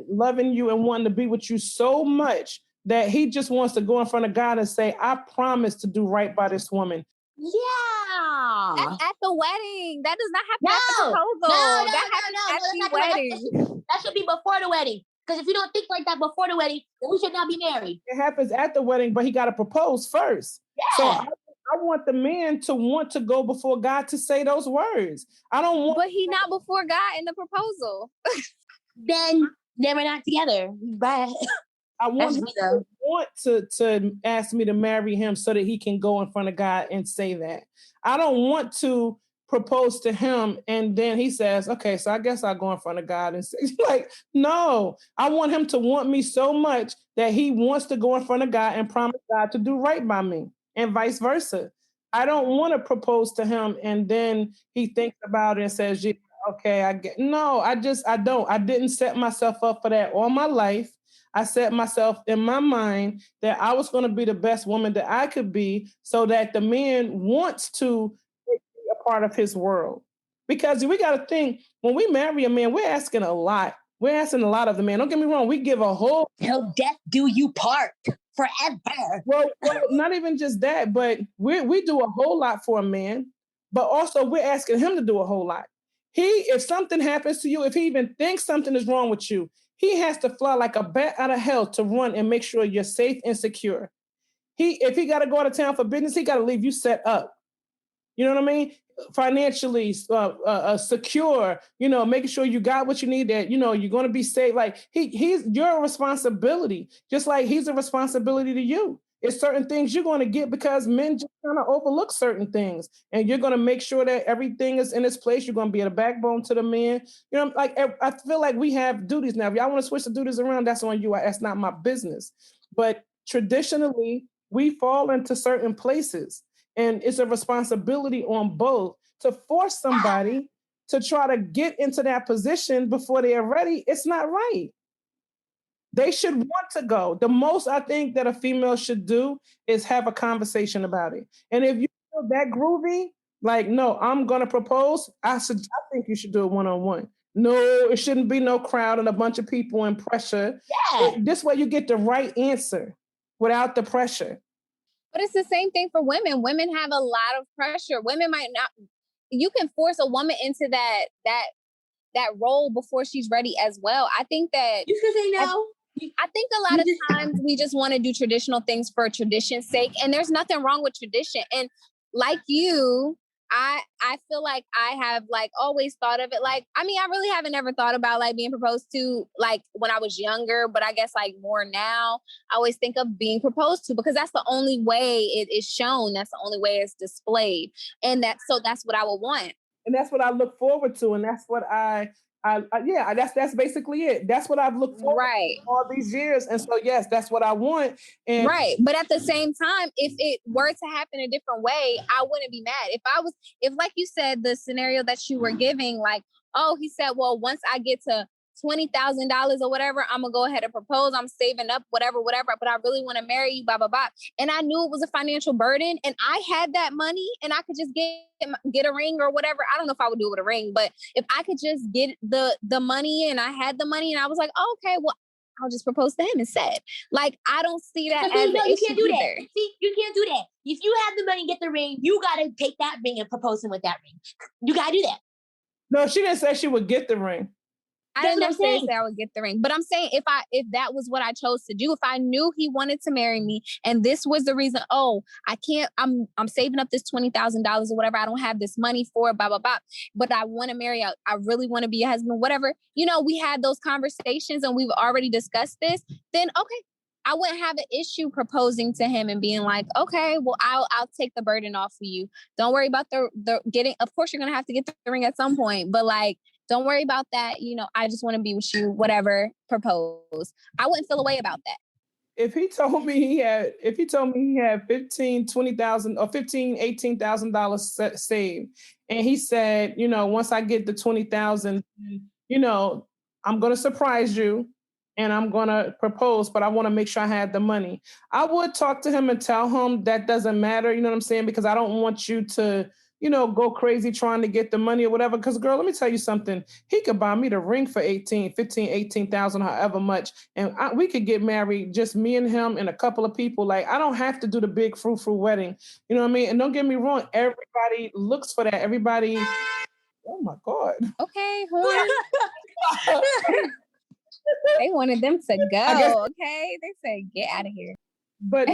loving you and wanting to be with you so much that he just wants to go in front of God and say, I promise to do right by this woman. Yeah. That's at the wedding. That does not happen at the proposal. That happens at the wedding. That should be before the wedding. Because if you don't think like that before the wedding, then we should not be married. It happens at the wedding, but he got to propose first. Yeah. So I want the man to want to go before God to say those words. I don't want. But he not before God in the proposal. Then we're not together. Bye. I want him to ask me to marry him so that he can go in front of God and say that. I don't want to propose to him and then he says, okay, so I guess I'll go in front of God and say, like, no, I want him to want me so much that he wants to go in front of God and promise God to do right by me, and vice versa. I don't want to propose to him and then he thinks about it and says, yeah, okay, I don't. I didn't set myself up for that all my life. I set myself in my mind that I was going to be the best woman that I could be so that the man wants to be a part of his world. Because we got to think, when we marry a man, we're asking a lot. We're asking a lot of the man. Don't get me wrong. We give a whole... Till death do you part forever. Well, not even just that, but we do a whole lot for a man. but also we're asking him to do a whole lot. If something happens to you, if he even thinks something is wrong with you, he has to fly like a bat out of hell to run and make sure you're safe and secure. If he got to go out of town for business, he got to leave you set up. You know what I mean? Financially secure, making sure you got what you need, that, you're going to be safe. Like he's your responsibility, just like he's a responsibility to you. It's certain things you're going to get because men just kind of overlook certain things, and you're going to make sure that everything is in its place. You're going to be a backbone to the men. Like I feel like we have duties now. If y'all want to switch the duties around, that's on you. That's not my business. But traditionally, we fall into certain places. And it's a responsibility on both to force somebody to try to get into that position before they are ready. It's not right. They should want to go. The most I think that a female should do is have a conversation about it. And if you feel that groovy, like, no, I'm going to propose, I think you should do it one-on-one. No, it shouldn't be no crowd and a bunch of people and pressure. Yeah. This way you get the right answer without the pressure. But it's the same thing for women. Women have a lot of pressure. Women might not. You can force a woman into that role before she's ready as well. I think that you can say no. I think a lot of times we just want to do traditional things for tradition's sake, and there's nothing wrong with tradition. And like you, I feel like I have like always thought of it like, I mean, I really haven't ever thought about like being proposed to like when I was younger, but I guess like more now, I always think of being proposed to because that's the only way it is shown. That's the only way it's displayed. And that's what I would want. And that's what I look forward to. And that's what that's basically it. That's what I've looked forward to all these years. And so, yes, that's what I want. And right. But at the same time, if it were to happen a different way, I wouldn't be mad. If like you said, the scenario that you were giving, like, oh, he said, well, once I get to $20,000 or whatever, I'm gonna go ahead and propose. I'm saving up, whatever, but I really want to marry you, blah, blah, blah. And I knew it was a financial burden and I had that money and I could just get a ring or whatever. I don't know if I would do it with a ring, but if I could just get the money and I had the money and I was like, oh, okay, well, I'll just propose to him instead. Like, I don't see that as no, you can't do that. See, you can't do that. If you have the money and get the ring, you gotta take that ring and propose him with that ring. You gotta do that. No, she didn't say she would get the ring. I didn't necessarily say I would get the ring, but I'm saying if that was what I chose to do, if I knew he wanted to marry me and this was the reason, oh, I can't, I'm saving up this $20,000 or whatever. I don't have this money for it, blah, blah, blah, but I want to marry out. I really want to be a husband, whatever. We had those conversations and we've already discussed this, then okay. I wouldn't have an issue proposing to him and being like, okay, well, I'll take the burden off for you. Don't worry about the getting, of course you're going to have to get the ring at some point, but like, don't worry about that. I just want to be with you, whatever, propose. I wouldn't feel a way about that. If he told me he had $15,000, $20,000 or $15,000, $18,000 saved, and he said, once I get the 20,000, I'm going to surprise you and I'm going to propose, but I want to make sure I had the money. I would talk to him and tell him that doesn't matter. You know what I'm saying? Because I don't want you to, go crazy trying to get the money or whatever. Because, girl, let me tell you something. He could buy me the ring for 18,000, however much. And we could get married, just me and him and a couple of people. Like, I don't have to do the big frou-frou wedding. You know what I mean? And don't get me wrong. Everybody looks for that. Everybody. Oh, my God. Okay, horn. They wanted them to go. Okay. They said, get out of here. But,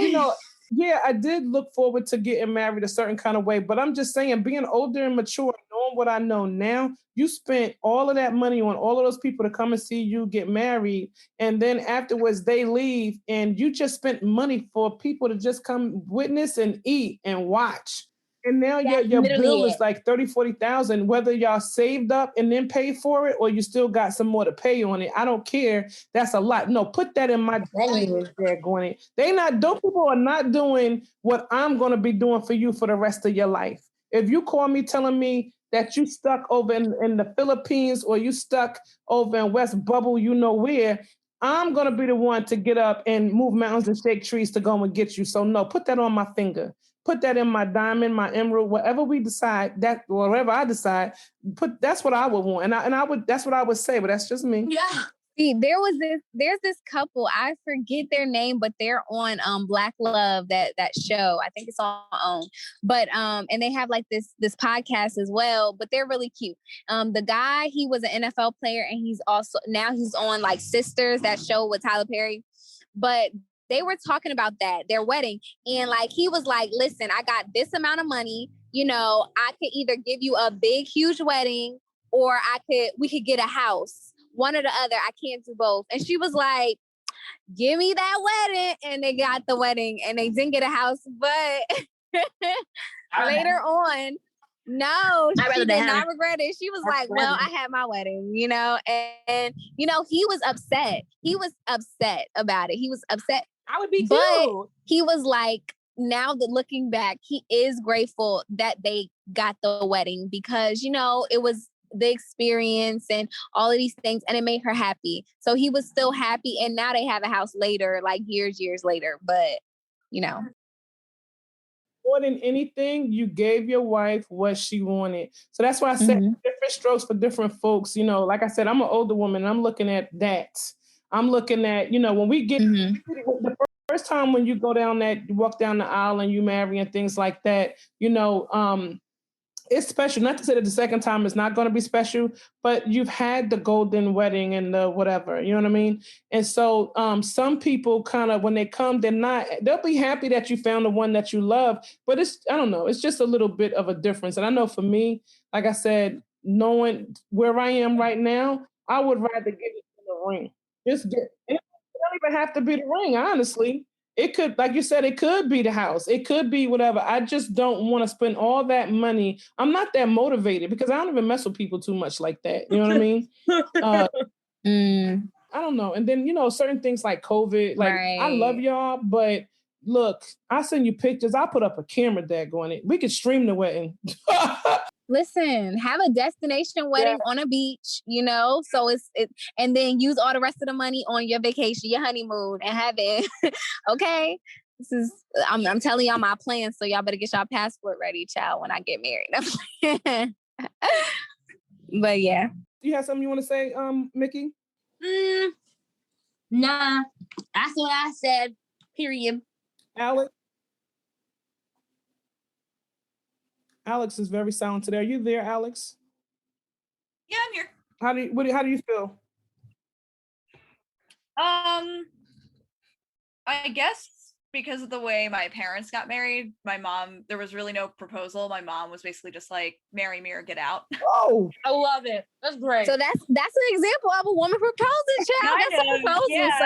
yeah, I did look forward to getting married a certain kind of way, but I'm just saying, being older and mature, knowing what I know now, you spent all of that money on all of those people to come and see you get married, and then afterwards they leave, and you just spent money for people to just come witness and eat and watch. And now your bill is like 30,000, 40,000, whether y'all saved up and then paid for it or you still got some more to pay on it. I don't care. That's a lot. No, put that in my going. Those people are not doing what I'm going to be doing for you for the rest of your life. If you call me telling me that you stuck over in the Philippines or you stuck over in West Bubble, where, I'm going to be the one to get up and move mountains and shake trees to go and get you. So no, put that on my finger. Put that in my diamond, my emerald, whatever we decide, whatever I decide, that's what I would want. And I would, that's what I would say, but that's just me. Yeah. See, there's this couple, I forget their name, but they're on Black Love, that show. I think it's on. But and they have like this podcast as well, but they're really cute. The guy, he was an NFL player, and he's on like Sisters, that show with Tyler Perry. But they were talking about their wedding, and like he was like, listen, I got this amount of money, I could either give you a big huge wedding, or we could get a house. One or the other. I can't do both. And she was like, give me that wedding. And they got the wedding, and they didn't get a house. But later on, no, she did not regret it. She was like, well, I had my wedding, and he was upset. He was upset about it. He was upset. I would be too. But he was like, now that looking back, he is grateful that they got the wedding, because, it was the experience and all of these things, and it made her happy. So he was still happy, and now they have a house later, like years later. But more than anything, you gave your wife what she wanted. So that's why I said different strokes for different folks. Like I said, I'm an older woman, and I'm looking at that. I'm looking at, when we get the first time when you go down you walk down the aisle and you marry and things like that, it's special. Not to say that the second time is not going to be special, but you've had the golden wedding and the whatever, you know what I mean? And so some people kind of, when they come, they'll be happy that you found the one that you love, but I don't know, it's just a little bit of a difference. And I know for me, like I said, knowing where I am right now, I would rather get it in the ring. It don't even have to be the ring, honestly. It could, like you said, it could be the house. It could be whatever. I just don't want to spend all that money. I'm not that motivated, because I don't even mess with people too much like that. You know what I mean? I don't know. And then, certain things like COVID, like right. I love y'all, but look, I'll send you pictures. I'll put up a camera daggone it. We could stream the wedding. Listen, have a destination wedding on a beach, so and then use all the rest of the money on your vacation, your honeymoon, and have it. Okay. I'm telling y'all my plans, so y'all better get y'all passport ready, child, when I get married. But yeah. Do you have something you want to say, Mickey? Nah. That's what I said. Period. Alex is very silent today. Are you there, Alex? Yeah, I'm here. How do you feel? I guess because of the way my parents got married, my mom, there was really no proposal. My mom was basically just like, marry me or get out. Oh, I love it. That's great. So that's an example of a woman proposing, child. That's a proposal. Yeah. So.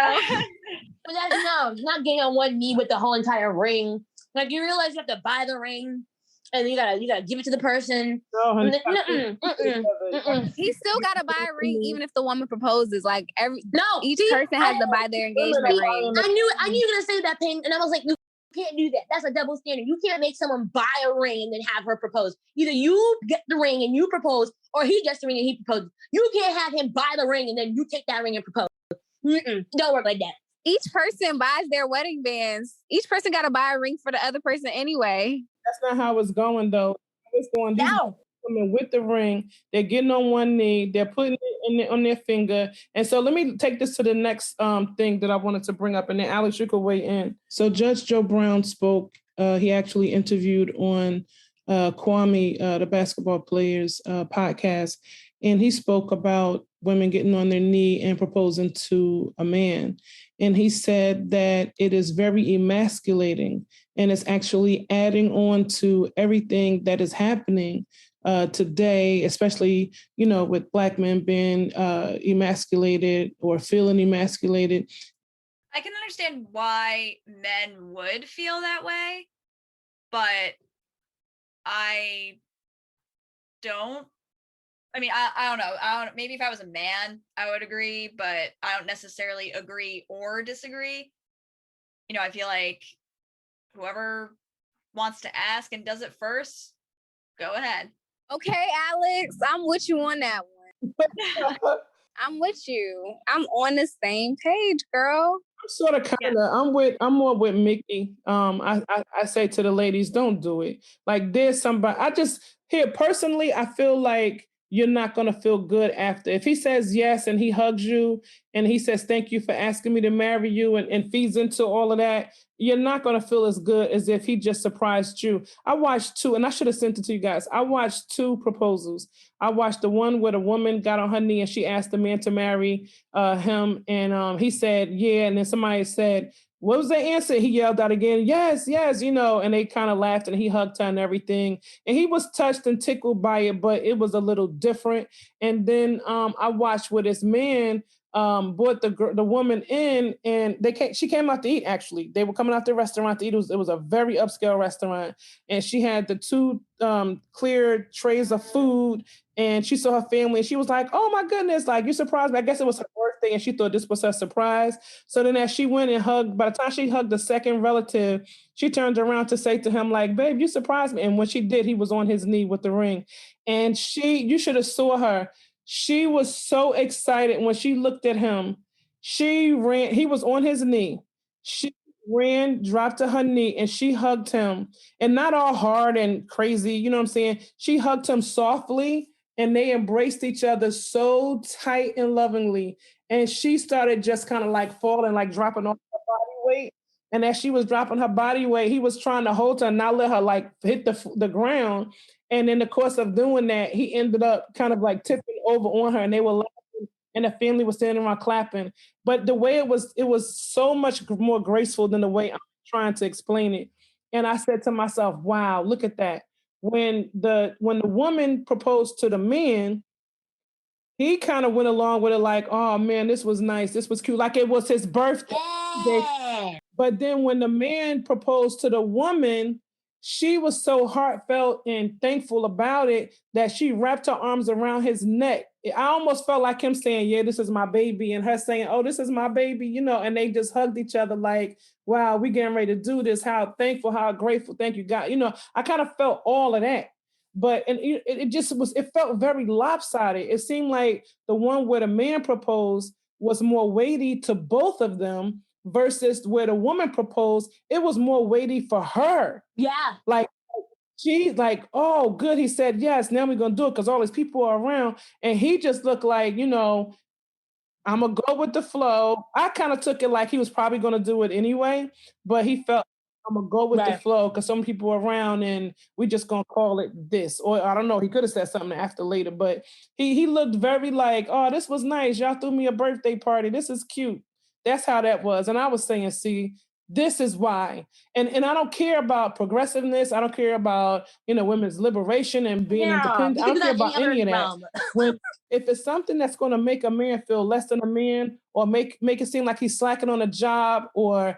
But it's not getting on one knee with the whole entire ring. Like, you realize you have to buy the ring. And you gotta give it to the person. He still gotta buy a ring, even if the woman proposes. Like each person has to buy their engagement ring. I knew you were gonna say that, Payne, and I was like, you can't do that. That's a double standard. You can't make someone buy a ring and then have her propose. Either you get the ring and you propose, or he gets the ring and he proposes. You can't have him buy the ring and then you take that ring and propose. Don't work like that. Each person buys their wedding bands. Each person got to buy a ring for the other person anyway. That's not how it's going, though. It's going down. Coming with the ring, they're getting on one knee, they're putting it on their finger. And so let me take this to the next thing that I wanted to bring up, and then Alex, you could weigh in. So Judge Joe Brown spoke. He actually interviewed on Kwame, the basketball players podcast, and he spoke about women getting on their knee and proposing to a man. And he said that it is very emasculating, and it's actually adding on to everything that is happening today, especially, with Black men being emasculated or feeling emasculated. I can understand why men would feel that way, but I don't. I mean, I don't know. Maybe if I was a man, I would agree, but I don't necessarily agree or disagree. I feel like whoever wants to ask and does it first, go ahead. Okay, Alex, I'm with you on that one. I'm with you. I'm on the same page, girl. I'm sort of kind of, I'm more with Mickey. I say to the ladies, don't do it. Like, there's somebody, personally, I feel like you're not going to feel good after. If he says yes and he hugs you and he says, thank you for asking me to marry you and feeds into all of that, you're not going to feel as good as if he just surprised you. I watched two, and I should have sent it to you guys. I watched two proposals. I watched the one where the woman got on her knee and she asked the man to marry him. And he said, yeah. And then somebody said, what was the answer? He yelled out again, yes, yes, and they kind of laughed and he hugged her and everything. And he was touched and tickled by it, but it was a little different. And then I watched where this man brought the woman in, and she came out to eat. Actually, they were coming out the restaurant to eat. It was a very upscale restaurant, and she had the two clear trays of food, and she saw her family, and she was like, "Oh my goodness! Like, you surprised me." I guess it was her birthday, and she thought this was her surprise. So then, as she went and hugged, by the time she hugged the second relative, she turned around to say to him, "Like, babe, you surprised me." And when she did, he was on his knee with the ring, and you should have saw her. She was so excited when she looked at him. She ran, he was on his knee. She ran, dropped to her knee, and she hugged him. And not all hard and crazy, you know what I'm saying? She hugged him softly, and they embraced each other so tight and lovingly. And she started just kind of like falling, like dropping off her body weight. And as she was dropping her body weight, he was trying to hold her and not let her like hit the ground. And in the course of doing that, he ended up kind of like tipping over on her, and they were laughing, and the family was standing around clapping. But the way it was so much more graceful than the way I'm trying to explain it. And I said to myself, wow, look at that. When the woman proposed to the man, he kind of went along with it like, oh man, this was nice. This was cute. Like it was his birthday. Yeah. But then when the man proposed to the woman, she was so heartfelt and thankful about it that she wrapped her arms around his neck. I almost felt like him saying, yeah, this is my baby, and her saying, oh, this is my baby, and they just hugged each other like, wow, we getting ready to do this. How thankful, how grateful. Thank you, God. I kind of felt all of that. But it just was, it felt very lopsided. It seemed like the one where the man proposed was more weighty to both of them versus where the woman proposed, it was more weighty for her. Yeah. Like, she's like, oh, good. He said yes. Now we're going to do it because all these people are around. And he just looked like, I'm going to go with the flow. I kind of took it like he was probably going to do it anyway, but he felt, I'm going to go with the flow because some people are around and we just going to call it this. Or I don't know. He could have said something after later, but he looked very like, oh, this was nice. Y'all threw me a birthday party. This is cute. That's how that was. And I was saying, see, this is why. And I don't care about progressiveness. I don't care about, women's liberation and being independent. I don't care about any of that. If it's something that's going to make a man feel less than a man or make it seem like he's slacking on a job or,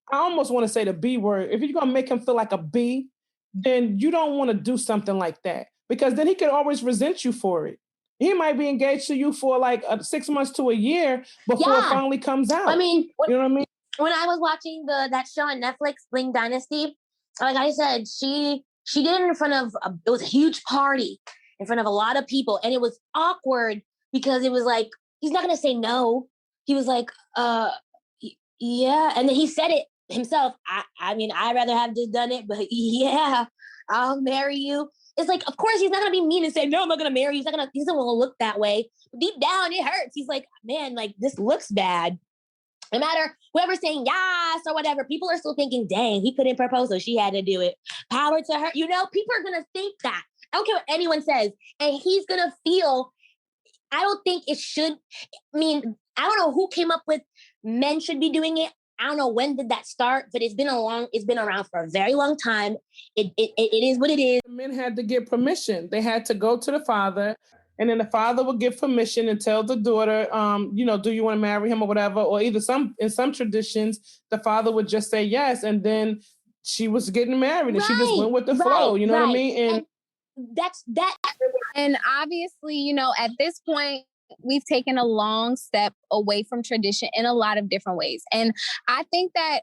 I almost want to say the B word. If you're going to make him feel like a B, then you don't want to do something like that because then he could always resent you for it. He might be engaged to you for like 6 months to a year before it finally comes out. I mean, you know what I mean? When I was watching that show on Netflix, Bling Dynasty, like I said, she did it in front of, it was a huge party in front of a lot of people. And it was awkward because it was like, he's not going to say no. He was like, yeah. And then he said it himself. I mean, I'd rather have just done it, but yeah, I'll marry you. It's like, of course, he's not going to be mean and say, no, I'm not going to marry you. He doesn't want to look that way. But deep down, it hurts. He's like, man, like this looks bad. No matter whoever's saying yes or whatever, people are still thinking, dang, he couldn't propose, so she had to do it. Power to her. People are going to think that. I don't care what anyone says. And he's going to feel, I don't think it should, I don't know who came up with men should be doing it. I don't know when did that start, but it's been around for a very long time. It is what it is. Men had to get permission. They had to go to the father. And then the father would give permission and tell the daughter, do you want to marry him or whatever? Or either in some traditions, the father would just say yes. And then she was getting married and she just went with the flow. You know what I mean? And that's that. And obviously, at this point, we've taken a long step away from tradition in a lot of different ways. And I think that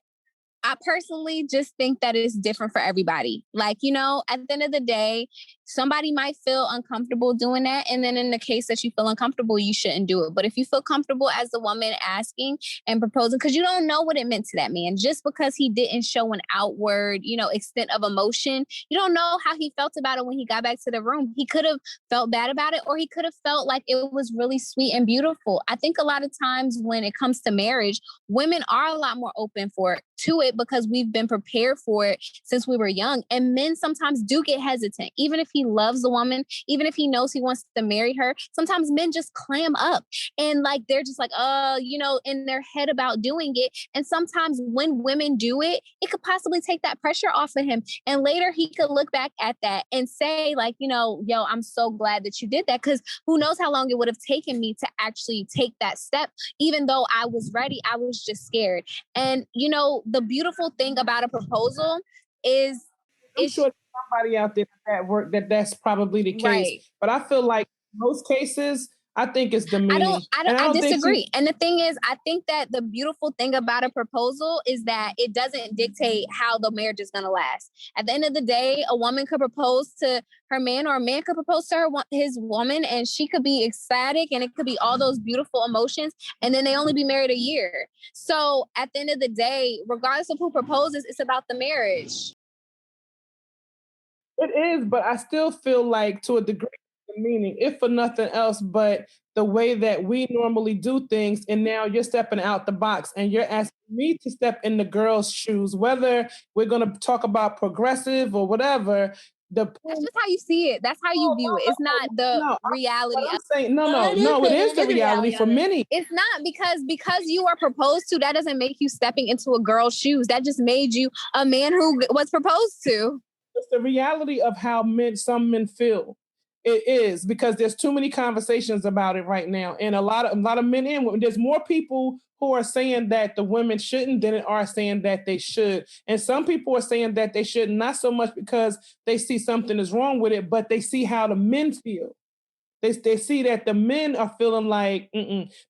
I personally just think that it's different for everybody. Like, you know, at the end of the day, somebody might feel uncomfortable doing that. And then in the case that you feel uncomfortable, you shouldn't do it. But if you feel comfortable as the woman asking and proposing, because you don't know what it meant to that man, just because he didn't show an outward, you know, extent of emotion, you don't know how he felt about it when he got back to the room. He could have felt bad about it, or he could have felt like it was really sweet and beautiful. I think a lot of times when it comes to marriage, women are a lot more open to it because we've been prepared for it since we were young. And men sometimes do get hesitant, even if he loves the woman, even if he knows he wants to marry her. Sometimes men just clam up and like they're just like, you know, in their head about doing it. And sometimes when women do it, it could possibly take that pressure off of him. And later he could look back at that and say, like, you know, yo, I'm so glad that you did that, because who knows how long it would have taken me to actually take that step. Even though I was ready, I was just scared. And, you know, the beautiful thing about a proposal is I'm sure there's somebody out there that's probably the case. Right. But I feel like in most cases, I think it's demeaning. I disagree. And the thing is, I think that the beautiful thing about a proposal is that it doesn't dictate how the marriage is going to last. At the end of the day, a woman could propose to her man, or a man could propose to his woman, and she could be ecstatic, and it could be all those beautiful emotions, and then they only be married a year. So at the end of the day, regardless of who proposes, it's about the marriage. It is, but I still feel like to a degree, meaning, if for nothing else, but the way that we normally do things, and now you're stepping out the box and you're asking me to step in the girl's shoes, whether we're going to talk about progressive or whatever. That's just how you see it. That's how you view it. It's not the reality. It is the reality for many. It's not, because you are proposed to, that doesn't make you stepping into a girl's shoes. That just made you a man who was proposed to. It's the reality of how some men feel. It is, because there's too many conversations about it right now, and a lot of men and women. There's more people who are saying that the women shouldn't than are saying that they should, and some people are saying that they should, not so much because they see something is wrong with it, but they see how the men feel. They see that the men are feeling like,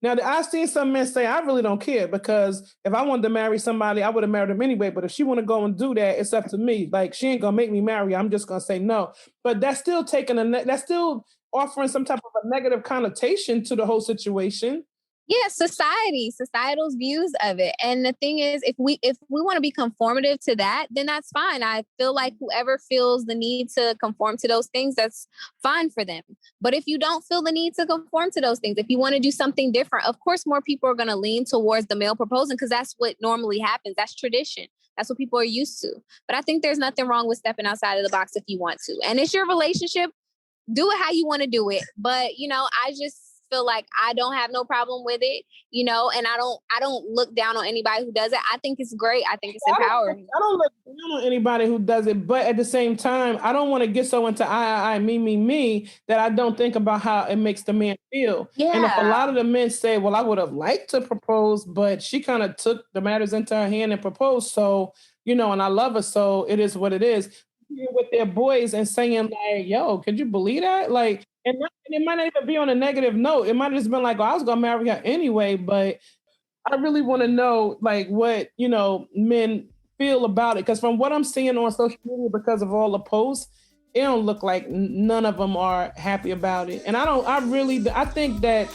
Now, I've seen some men say, I really don't care, because if I wanted to marry somebody, I would have married them anyway. But if she want to go and do that, it's up to me. Like, she ain't going to make me marry her. I'm just going to say no. But that's still that's still offering some type of a negative connotation to the whole situation. Yeah, societal's views of it. And the thing is, if we want to be conformative to that, then that's fine. I feel like whoever feels the need to conform to those things, that's fine for them. But if you don't feel the need to conform to those things, if you want to do something different, of course, more people are going to lean towards the male proposing, because that's what normally happens. That's tradition. That's what people are used to. But I think there's nothing wrong with stepping outside of the box if you want to. And it's your relationship. Do it how you want to do it. But, you know, I just feel like I don't have no problem with it, you know, and I don't look down on anybody who does it. I think it's great. I think it's empowering. I don't look down on anybody who does it, but at the same time, I don't want to get so into I, me, that I don't think about how it makes the man feel. Yeah. And if a lot of the men say, well, I would have liked to propose, but she kind of took the matters into her hand and proposed. So, you know, and I love her, so it is what it is. With their boys and saying like, yo, could you believe that? Like, and it might not even be on a negative note. It might have just been like, oh, I was going to marry her anyway. But I really want to know, like, what, you know, men feel about it. Because from what I'm seeing on social media, because of all the posts, it don't look like none of them are happy about it. And I think that,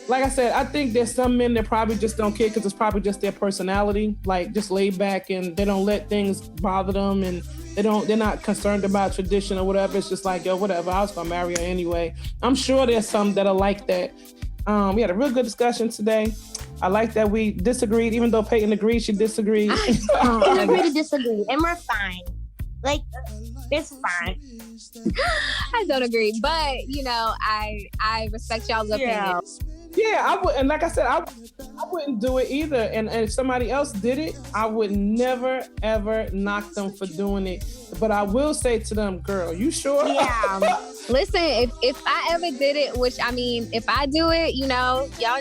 like I said, I think there's some men that probably just don't care because it's probably just their personality, like just laid back, and they don't let things bother them, and they're not concerned about tradition or whatever. It's just like, yo, whatever, I was gonna marry her anyway. I'm sure there's some that are like that. We had a real good discussion today. I like that we disagreed, even though Peyton agreed, she disagreed. I agree to disagree, and we're fine. Like, it's fine. I don't agree, but you know, I respect y'all's opinion. Yeah, I would, and like I said, I wouldn't do it either. And if somebody else did it, I would never ever knock them for doing it. But I will say to them, girl, you sure? Yeah. Listen, if I ever did it, which I mean, if I do it, you know, y'all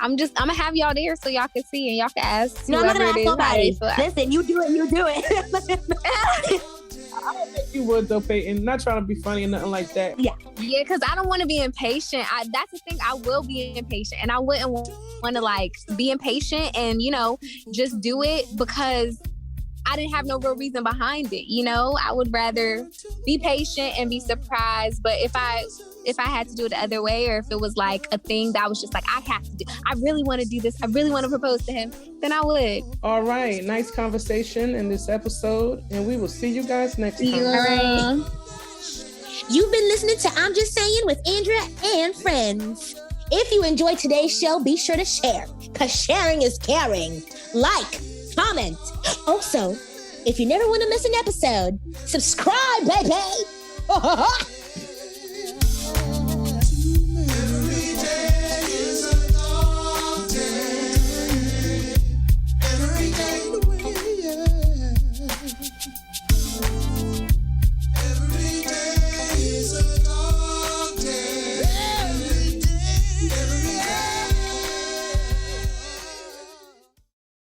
I'm gonna have y'all there so y'all can see and y'all can ask. No, I'm not gonna ask nobody. Listen, you do it. I don't think you would though, Peyton. Not trying to be funny or nothing like that. Yeah, because I don't want to be impatient. That's the thing. I will be impatient, and I wouldn't want to like be impatient and, you know, just do it because I didn't have no real reason behind it. You know, I would rather be patient and be surprised. But if I had to do it the other way, or if it was like a thing that I was just like, I have to do, I really want to do this, I really want to propose to him, then I would. All right. Nice conversation in this episode. And we will see you guys next time. All right. You've been listening to I'm Just Saying with Andrea and friends. If you enjoyed today's show, be sure to share, because sharing is caring. Like, comment. Also, if you never want to miss an episode, subscribe, baby.